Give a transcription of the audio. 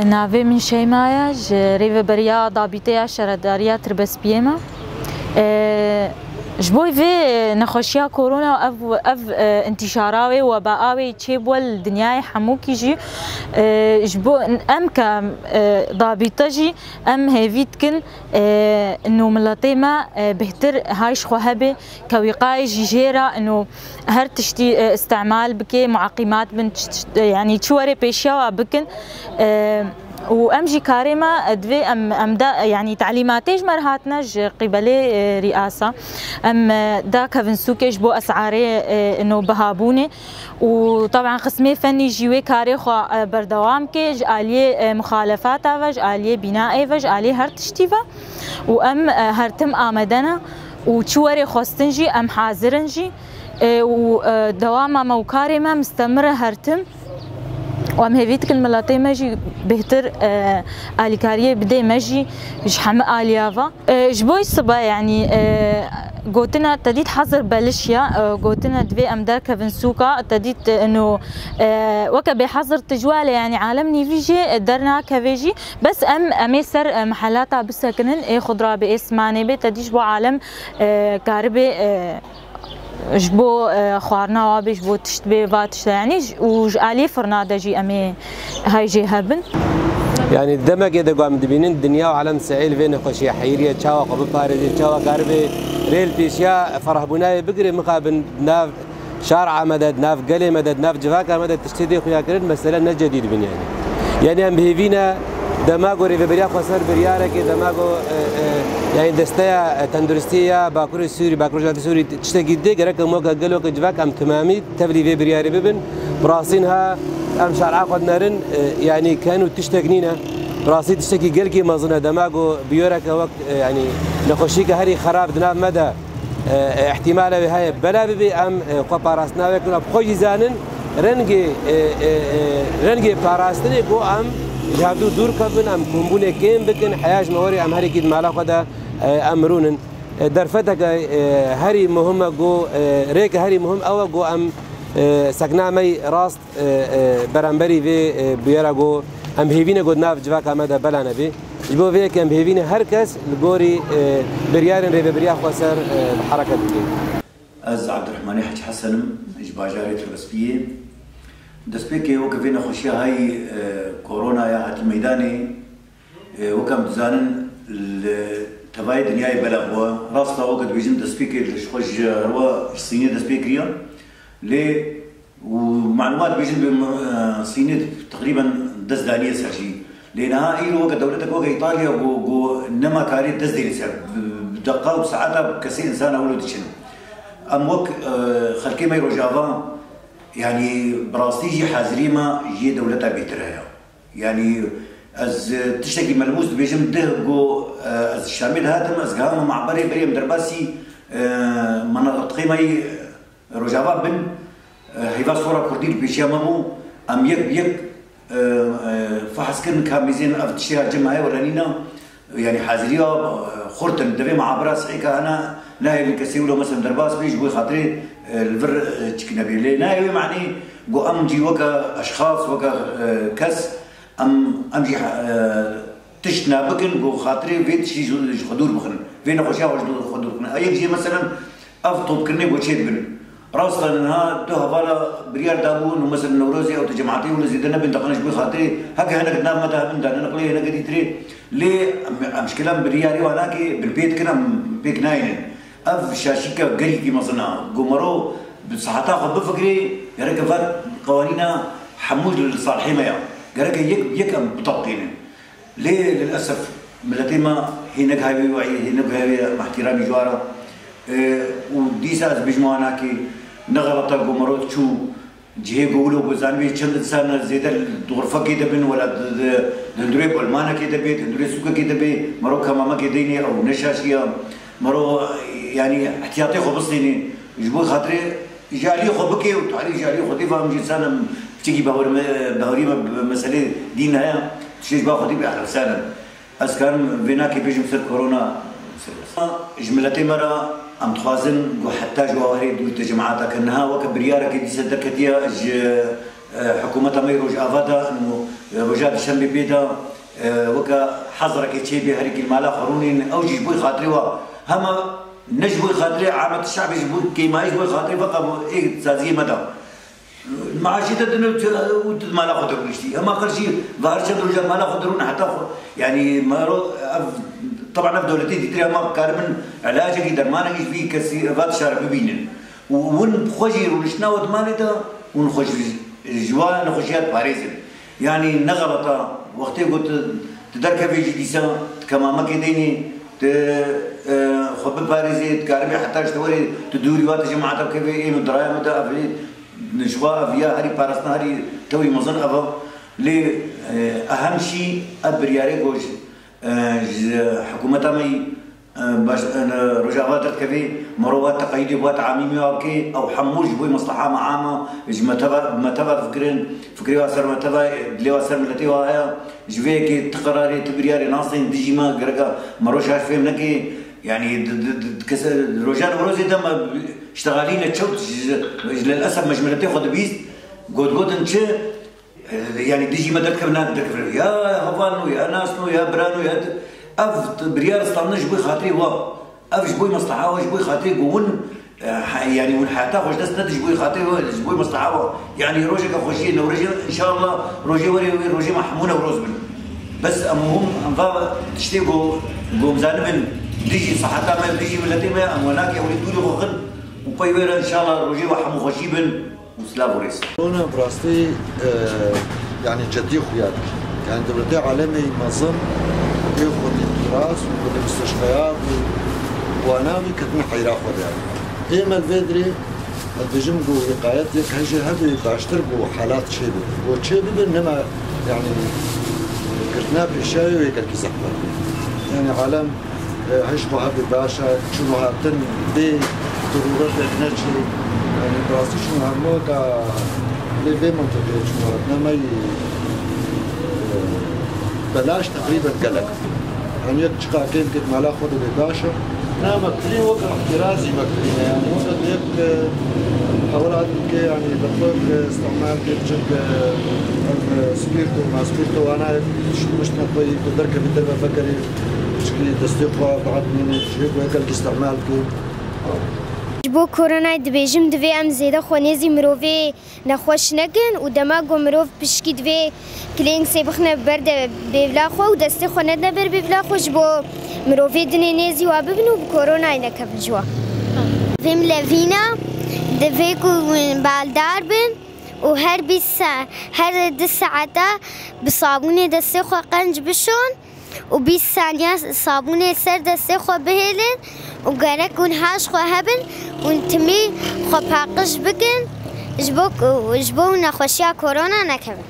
ناوی من شیمایا ریو بریا ضابطه شهرداری تربسپیما جبوی في نخشيا كورونا اف انتشاراوي وباءاوي تشيبول دنياي حموكي جي جبو ام ك ضابطه ام هيفيتكن انه ملطيما بهتر هايش خوهبه كوقايه جيجيرا انه هر تشتي استعمال بكي معقمات بن يعني تشوري بيشيا بكن وامجي كاريما ادفي ام دا يعني تعليماتيج مرهاتناج قبل رئاسه ام دا كفنسوكيش بو اسعاري انه بهابوني وطبعا قسمي فني جيوي كاري خو بردوام كيج اليه مخالفات فج اليه بناء فج اليه هر تشتيفا وام هرتم امدنا وتشوري خوستنجي ام حاضرنجي ودوام موكاريما مستمره هرتم وام هيفيتك الملاطي ماجي بهتر اليكاريه بدي ماجي جحم اليافا جبوي صبا يعني قوتنا تديت حظر بلشيا قوتنا دفي امدار كفنسوكا تديت انه وكبي حظر تجواله يعني عالم نيفيجي درنا كفيجي بس اميسر محلاتها بسكنن خضره باسماني بي تديش بو عالم كاربي جبو خوارنا وابي جبو تشتبي فاتش يعني وجالي فرناده جي امي هاي جي هبن يعني الدمج اذا قام دبينين الدنيا وعالم سعيل فين خوشي حيريه تشاوا قبل باريدي تشاوا قاربي ريل بيشيا فرح بناي بقري مقابل ناف شارع مدد ناف قلي مدد ناف جفاكا مدد تشتدي خويا كرن مثلا نجديد بن يعني ام بهيفينا دماغو ريفيريا خسر بريارك دماغو يعني دستيا تندرستيا باكور سوري باكور جات سوري تشتكي دي غيرك موقع قالوا كجفاك ام تمامي تبلي في برياري ببن براسينها ام شارع قد نارن يعني كانوا تشتكنينا براسي تشتكي قلقي مازنا دماغو بيورك وقت يعني نخشيك هري خراب دناب مدى احتمال بهاي بلا ببي ام قبا راسنا ويكون بخوي زانن رنگي باراستني كو ام جابدو دور كبن ام كومبونه كيم بكن حياج موري ام هري كيد مالا خدا امرونن درفتك هري مهمه جو ريك هري مهم او جو ام سكنامي راست برامبري في بيرا جو ام هيفينا جو ناف جواك امدا بلا نبي جبو فيك ام هيفينا هركس الجوري بريارن ريبه بريا خسر الحركه دي از عبد الرحمن حج حسن اجباجاري تربسبيه دسبيكي وكفينا خوشيا هاي كورونا يا هات الميداني وكم زانن تباي دنياي بلغوا راستا وقت بيجن دسبيكي خوش روا الصينيه دسبيكيا لي ومعلومات بيجن بالصينيه تقريبا دز دانيه سرجي لانها اي وقت دولتك وقت ايطاليا نما كاري دز دي سر بدقائق وساعات كثير انسان اولو دشن ام وك خلكي ما يروجافا يعني براستيجي حازري ما جي دولتها بيترها يعني از تشتكي ملموس بيجم دهجو از الشامل هاتم از قام معبري بريم درباسي مناطق قيمه رجابا بن هيفا صوره كردي بيشيا مامو ام يك فحص كن كاميزين افتشيها جمعيه ورانينا يعني حازريه خرطن دبي معبره صحيكا انا لا الكسيولو مثلا درباس بيج بو خاطري الفر تشكنا بي لا معني جو امجي وكا اشخاص وكا كس امجي تشنا بكن جو خاطري فيت شي خدور بخن فين خوشا خدور بخن اي جي مثلا افطب كني وشيت بن راسا انها تو هبالا بريار دابون مثلا نوروزي او تجمعاتي ولا زيدنا بنت قنش بو خاطري هكا هنا قدام متى بنت انا نقلي هنا قدي تري ليه مشكله برياري وهناكي بالبيت كنا بيك ناين اف شاشيكا قريكي مصنع قمرو بصحتها خد بفكري يرك فات قوانين حموج للصالحين يا يرك يك بطاقين ليه للاسف ملتيما هي نقهاوي وعي هي نقهاوي مع احترامي جوارا وديساز بجمعاناكي نغلط قمرو شو جهه قولوا بزانبي چند انسان زيادة غرفة كده بين ولا دندوري بالمانا كده بيت دندوري سوكا كده بي مرو كماما كده ديني او نشاشية مرو يعني احتياطي خو بسيني جبوا خاطري جالي خو بكي وتعالي جالي خو ديفا مجي سنة بتيجي بهوري مسألة دينها تشيج بقى خو ديفا على سنة أذكر فيناكي بيجي مثل كورونا جملتي مرة أم تخازن حتى جواهري دو تجمعاتها كأنها وكبريارة كي تصدق كتيا حكومة ما يروج أفادا إنه رجال الشام بيدا وكا حضرك يتشي بهريك المالا خرونين أو جيبوي خاطري هما نجبوي خاطري عامة الشعب يجبوي كيما يجبوي خاطري فقط إيه تزازية مدى معاشي تدنو مالا خضرون اشتي اما اخر شيء ظهر شد رجال مالا خضرون حتى يعني ما طبعا في دولتي دي تري اما كاربن علاجه كي درمانه في كثير فات شارع ببينن ون خوجي ولشنا ودمالته ون خوج جوا نخوشيات باريزن يعني نغلطه وقتي قلت تدرك في جديسه كما ما كديني خب باريزي تكاربي حتى اشتوري تدوري وات جماعه كيف انه درايه مدى افريد نجوا فيها هاري بارستان هاري توي مزن أبا لي أهم شيء أبرياري جوج حكومة ماي باش رجعات كذي مروات تقييد بوات عاميمي أوكي أو حموج بوي مصلحة معامة متابع فكري واسر متابع لي واسر ملتي وهاي جويكي تقراري تبرياري ناصين ديجيما غرقا مروش عارف فهم نكي يعني رجال وروزي دم اشتغالين تشوت للاسف مجملتي خد بيست قد انت يعني ديجي ما دركبنا يا هفانو يا ناسنو يا برانو يا اف بريار استنج بوي خاطري وا اف جبوي مصلحه واش بوي خاطري قون يعني والحياه واش دست ندج بوي خاطري بوي مصلحه يعني روجك خوشي نورجي ان شاء الله روجي وري روجي محمونه وروزبن بس امهم انفا تشتيقوا قوم زانبن ديجي صحتها ما ديجي ملتي ما ام هناك يولي دوري وخن وبيوير ان شاء الله روجي وحمو خوشيبن وسلافوريس. هنا براستي يعني جدي خويا يعني دولتي عالمي منظم ياخذ الدراس والمستشفيات وانا كنت حيرا خذ يعني. ايما الفيدري الدجمجو وقايات يك هجي هذه باشتربوا حالات شيبي وشيبي انما يعني كرتنا بالشاي وهيك الكيزحبه يعني عالم هشبه هبي باشا شنو هاتن بي ضرورات نرجي يعني براسي شنو همو كا لي بي منطقة شنو هاتنا ماي بلاش تقريبا قلق يعني يك شقا كيم كت مالا خودو بي باشا نا مكلين وقت احترازي مكلين يعني وقت يك حولات يعني بطلق استعمال كيف سبيرتو مع سبيرتو وانا مش نطوي بدرك بدربه فكري دستيقها بعد من شيء وهيك الاستعمال جبو كورونا دبيجم دوي ام زيدا خونيزي مروفي نخوش نكن ودماغو مروف بشكي دوي كلينغ سيبخنا برد ببلاخو ودستي خوندنا بر ببلاخو جبو مروفي دنينيزي واببنو بكورونا نكب جوا فيم لفينا دويكو بالدار بن وهر هر 10 ساعات بصابوني دستي خو قنج بشون و20 ثانية صابونة سر دستي خو بهلن وقرك ونهاش خو هبن ونتمي خو باقش بكن جبو نخوشيا كورونا نكبن